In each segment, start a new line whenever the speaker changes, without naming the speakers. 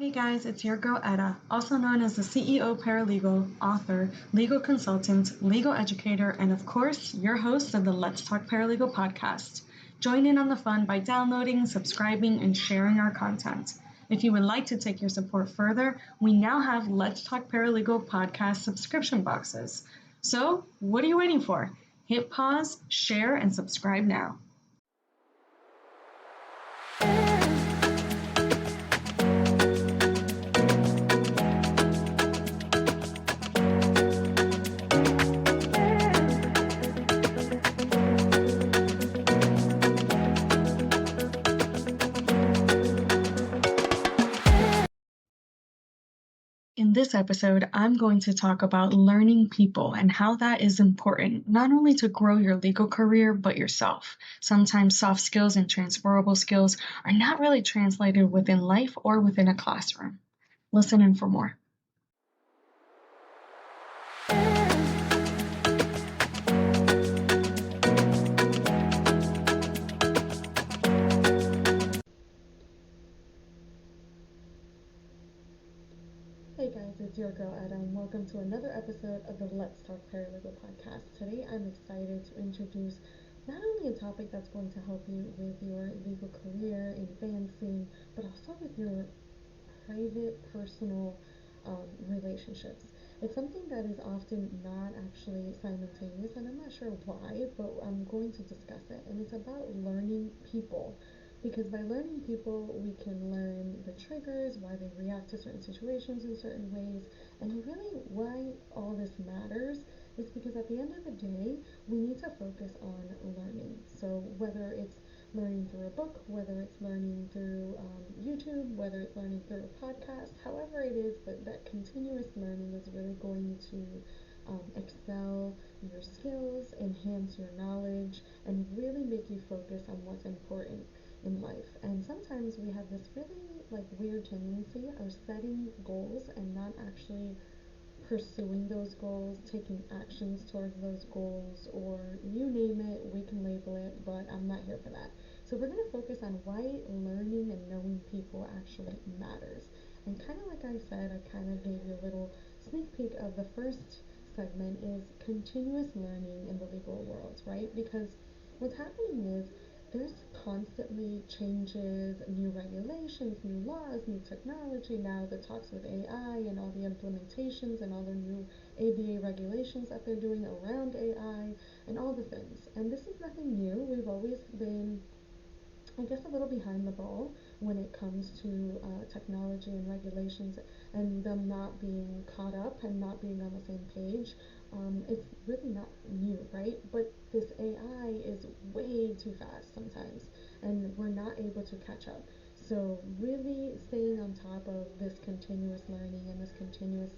Hey guys, it's your girl Eda, also known as the CEO Paralegal, author, legal consultant, legal educator, and of course, your host of the Let's Talk Paralegal podcast. Join in on the fun by downloading, subscribing, and sharing our content. If you would like to take your support further, we now have Let's Talk Paralegal podcast subscription boxes. So, what are you waiting for? Hit pause, share, and subscribe now. In this episode, I'm going to talk about learning people and how that is important, not only to grow your legal career, but yourself. Sometimes soft skills and transferable skills are not really translated within life or within a classroom. Listen in for more. Hey guys, it's your girl Eda, and welcome to another episode of the Let's Talk Paralegal podcast. Today I'm excited to introduce not only a topic that's going to help you with your legal career, advancing, but also with your private, personal relationships. It's something that is often not actually simultaneous, and I'm not sure why, but I'm going to discuss it. And it's about learning people. Because by learning people, we can learn the triggers, why they react to certain situations in certain ways, and really why all this matters is because at the end of the day, we need to focus on learning. So whether it's learning through a book, whether it's learning through YouTube, whether it's learning through a podcast, however it is, that continuous learning is really going to excel your skills, enhance your knowledge, and really make you focus on what's important in life. And sometimes we have this really weird tendency of setting goals and not actually pursuing those goals, taking actions towards those goals, or you name it, we can label it, but I'm not here for that. So we're going to focus on why learning and knowing people actually matters. And kind of like I said, I kind of gave you a little sneak peek of the first segment is continuous learning in the legal world, right? Because what's happening is there's constantly changes, new regulations, new laws, new technology now that talks with AI and all the implementations and all the new ABA regulations that they're doing around AI and all the things. And this is nothing new. We've always been, I guess, a little behind the ball when it comes to technology and regulations and them not being caught up and not being on the same page. It's really not new, right? But this AI is way too fast sometimes, and we're not able to catch up. So really staying on top of this continuous learning and this continuous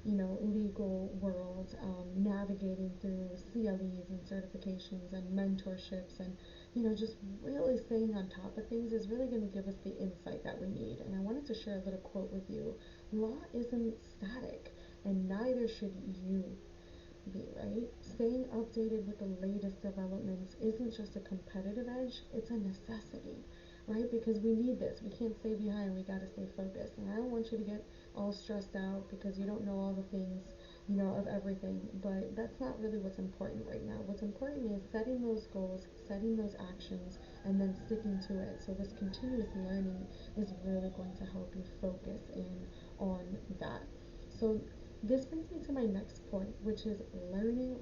legal world, navigating through CLEs and certifications and mentorships and just really staying on top of things is really going to give us the insight that we need. And I wanted to share a little quote with you. Law isn't static, and neither should you be, right? Staying updated with the latest developments isn't just a competitive edge, it's a necessity, right? Because we need this. We can't stay behind. We got to stay focused. And I don't want you to get all stressed out because you don't know all the things, of everything. But that's not really what's important right now. What's important is setting those goals, setting those actions, and then sticking to it. So this continuous learning is really going to help you focus in on that. So this brings me to my next point, which is learning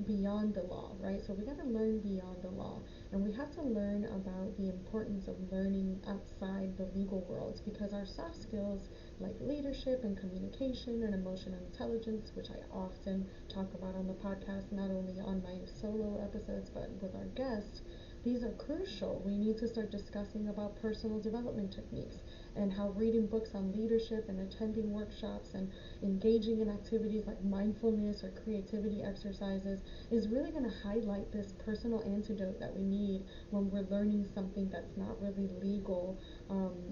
beyond the law, right? So we got to learn beyond the law, and we have to learn about the importance of learning outside the legal world because our soft skills like leadership and communication and emotional intelligence, which I often talk about on the podcast, not only on my solo episodes but with our guests, these are crucial. We need to start discussing about personal development techniques and how reading books on leadership and attending workshops and engaging in activities like mindfulness or creativity exercises is really going to highlight this personal antidote that we need when we're learning something that's not really legal,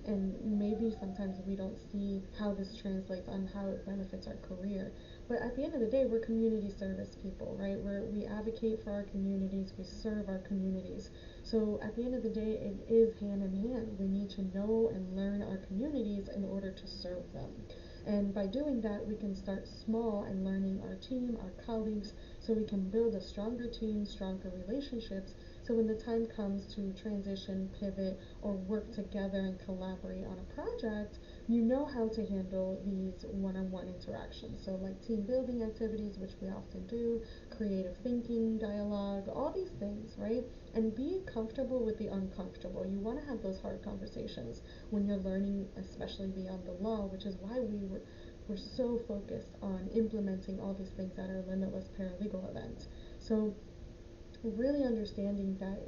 and maybe sometimes we don't see how this translates on how it benefits our career. But at the end of the day, we're community service people, right? We advocate for our communities, we serve our communities. So at the end of the day, it is hand in hand. We need to know and learn our communities in order to serve them. And by doing that, we can start small and learning our team, our colleagues, so we can build a stronger team, stronger relationships. So when the time comes to transition, pivot, or work together and collaborate on a project, you know how to handle these one-on-one interactions. So like team building activities, which we often do, creative thinking, dialogue, all these things, right? And being comfortable with the uncomfortable. You want to have those hard conversations when you're learning, especially beyond the law, which is why we're so focused on implementing all these things at our Limitless Paralegal event. So really understanding that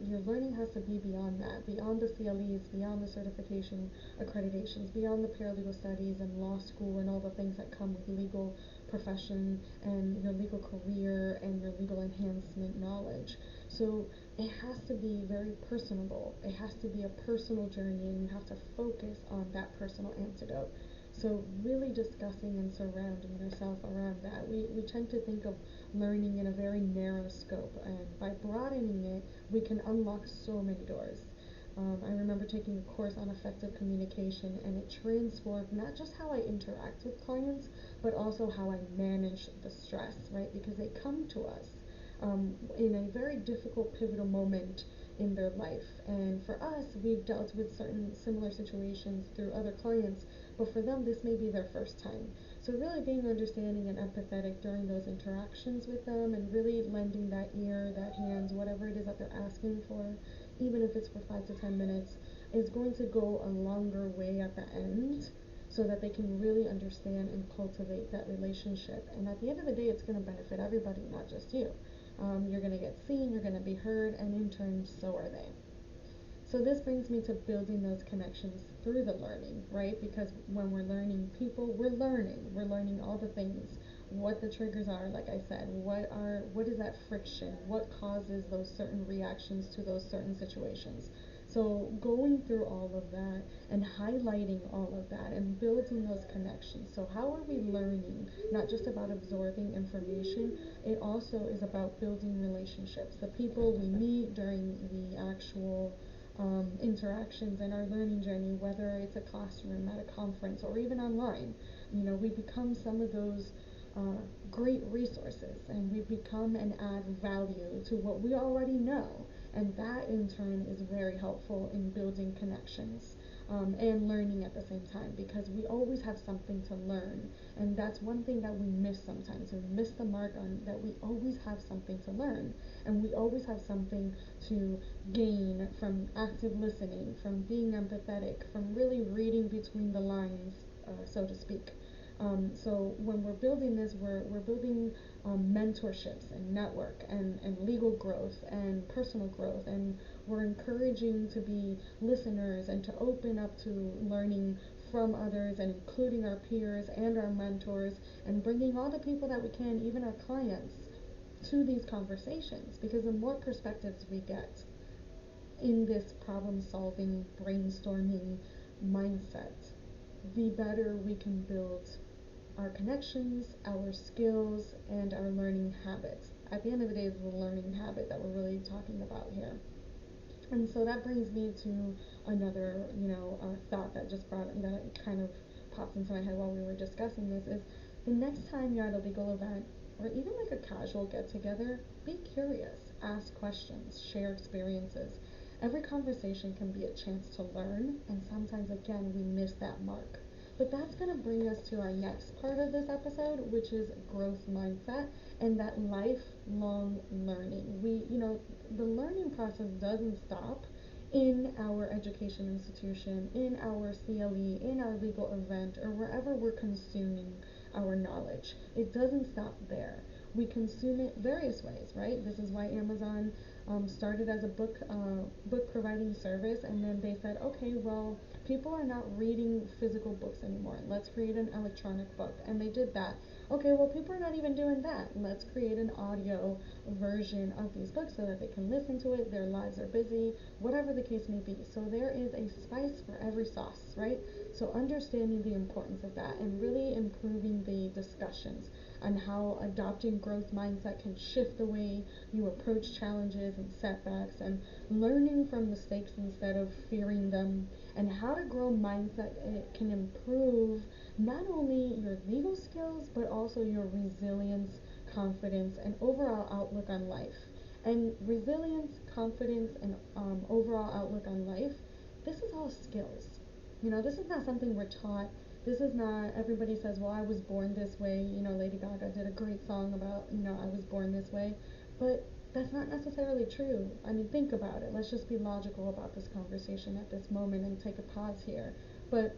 your learning has to be beyond that, beyond the CLEs, beyond the certification accreditations, beyond the paralegal studies and law school and all the things that come with legal profession and your legal career and your legal enhancement knowledge. So it has to be very personable. It has to be a personal journey, and you have to focus on that personal antidote. So really discussing and surrounding yourself around that. We tend to think of learning in a very narrow scope, and by broadening it, we can unlock so many doors. I remember taking a course on effective communication, and it transformed not just how I interact with clients, but also how I manage the stress, right? Because they come to us in a very difficult, pivotal moment in their life. And for us, we've dealt with certain similar situations through other clients, but for them, this may be their first time. So, really being understanding and empathetic during those interactions with them, and really lending that ear, that hand, whatever it is that they're asking for, even if it's for 5 to 10 minutes, is going to go a longer way at the end so that they can really understand and cultivate that relationship. And at the end of the day, it's going to benefit everybody, not just you. You're going to get seen, you're going to be heard, and in turn, so are they. So this brings me to building those connections through the learning, right? Because when we're learning people, we're learning all the things, what the triggers are, like I said, what is that friction, what causes those certain reactions to those certain situations. So going through all of that and highlighting all of that and building those connections. So how are we learning? Not just about absorbing information, it also is about building relationships. The people we meet during the actual interactions in our learning journey, whether it's a classroom, at a conference, or even online. We become some of those great resources, and we become and add value to what we already know. And that in turn is very helpful in building connections and learning at the same time, because we always have something to learn. And that's one thing that we miss sometimes. We miss the mark on that. We always have something to learn, and we always have something to gain from active listening, from being empathetic, from really reading between the lines, so to speak. So when we're building this, we're building mentorships and network and legal growth and personal growth, and we're encouraging to be listeners and to open up to learning from others, and including our peers and our mentors, and bringing all the people that we can, even our clients, to these conversations, because the more perspectives we get in this problem solving, brainstorming mindset, the better we can build our connections, our skills, and our learning habits. At the end of the day, it's the learning habit that we're really talking about here. And so that brings me to another, thought that just brought that kind of popped into my head while we were discussing this is the next time you're at a legal event or even like a casual get together, be curious, ask questions, share experiences. Every conversation can be a chance to learn, and sometimes again we miss that mark. But that's going to bring us to our next part of this episode, which is growth mindset and that lifelong learning. The learning process doesn't stop in our education institution, in our CLE, in our legal event, or wherever we're consuming our knowledge. It doesn't stop there. We consume it various ways, right? This is why Amazon started as a book providing service, and then they said, okay, well, people are not reading physical books anymore. Let's create an electronic book, and they did that. Okay, well, people are not even doing that. Let's create an audio version of these books so that they can listen to it. Their lives are busy, whatever the case may be. So there is a spice for every sauce, right? So understanding the importance of that and really improving the discussions on how adopting growth mindset can shift the way you approach challenges and setbacks, and learning from mistakes instead of fearing them, and how to grow mindset. It can improve not only your legal skills but also your resilience, confidence, and overall outlook on life. And resilience, confidence, and overall outlook on life, this is all skills. This is not something we're taught. This is not, everybody says, well, I was born this way. Lady Gaga did a great song about, I was born this way. But that's not necessarily true. I mean, think about it. Let's just be logical about this conversation at this moment and take a pause here. But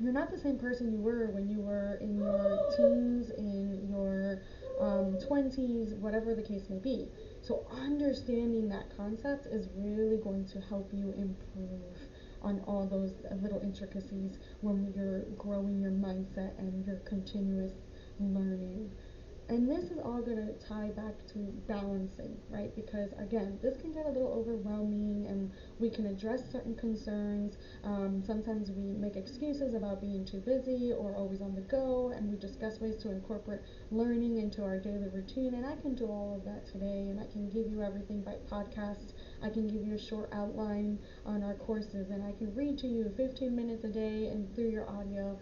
you're not the same person you were when you were in your teens, in your 20s, whatever the case may be. So, understanding that concept is really going to help you improve on all those little intricacies when you're growing your mindset and your continuous learning. And this is all going to tie back to balancing, right? Because again, this can get a little overwhelming and we can address certain concerns. Sometimes we make excuses about being too busy or always on the go, and we discuss ways to incorporate learning into our daily routine. And I can do all of that today, and I can give you everything by podcast. I can give you a short outline on our courses, and I can read to you 15 minutes a day and through your audio,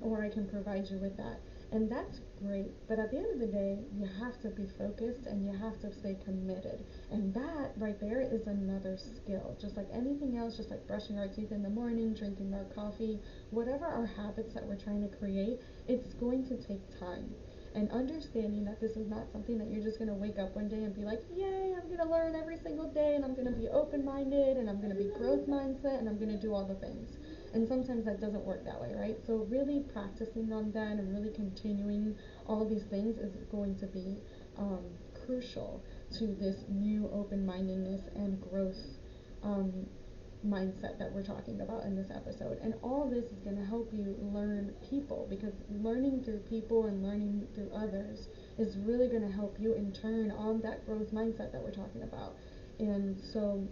or I can provide you with that. And that's great. But at the end of the day, you have to be focused and you have to stay committed. And that right there is another skill. Just like anything else, just like brushing our teeth in the morning, drinking our coffee, whatever our habits that we're trying to create, it's going to take time. And understanding that this is not something that you're just going to wake up one day and be like, yay, I'm going to learn every single day and I'm going to be open minded and I'm going to be growth mindset and I'm going to do all the things. And sometimes that doesn't work that way, right? So, really practicing on that and really continuing all these things is going to be crucial to this new open mindedness and growth um, mindset that we're talking about in this episode. And all this is going to help you learn people, because learning through people and learning through others is really going to help you in turn on that growth mindset that we're talking about. And so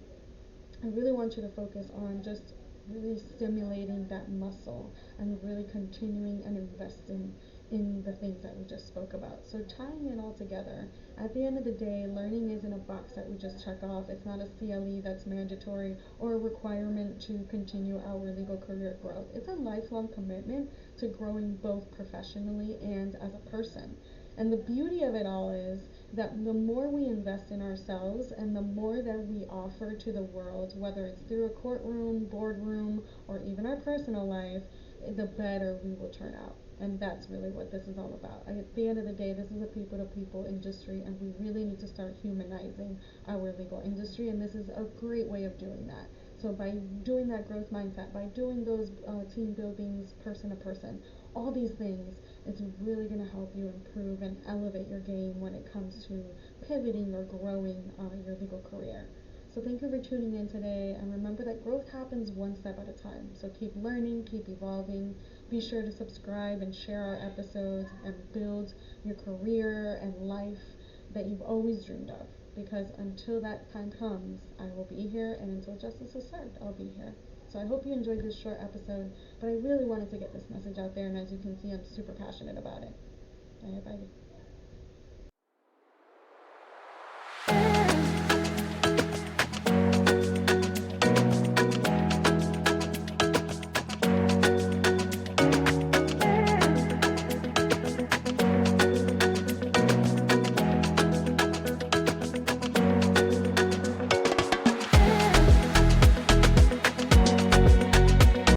I really want you to focus on just really stimulating that muscle and really continuing and investing in the things that we just spoke about. So, tying it all together, at the end of the day, learning isn't a box that we just check off. It's not a CLE that's mandatory or a requirement to continue our legal career growth. It's a lifelong commitment to growing both professionally and as a person. And the beauty of it all is that the more we invest in ourselves and the more that we offer to the world, whether it's through a courtroom, boardroom, or even our personal life, the better we will turn out. And that's really what this is all about. At the end of the day, this is a people to people industry, and we really need to start humanizing our legal industry, and this is a great way of doing that. So, by doing that growth mindset, by doing those team buildings person to person, all these things, it's really going to help you improve and elevate your game when it comes to pivoting or growing your legal career. So thank you for tuning in today, and remember that growth happens one step at a time. So keep learning, keep evolving. Be sure to subscribe and share our episodes and build your career and life that you've always dreamed of. Because until that time comes, I will be here, and until justice is served, I'll be here. So I hope you enjoyed this short episode, but I really wanted to get this message out there, and as you can see, I'm super passionate about it. All right, bye.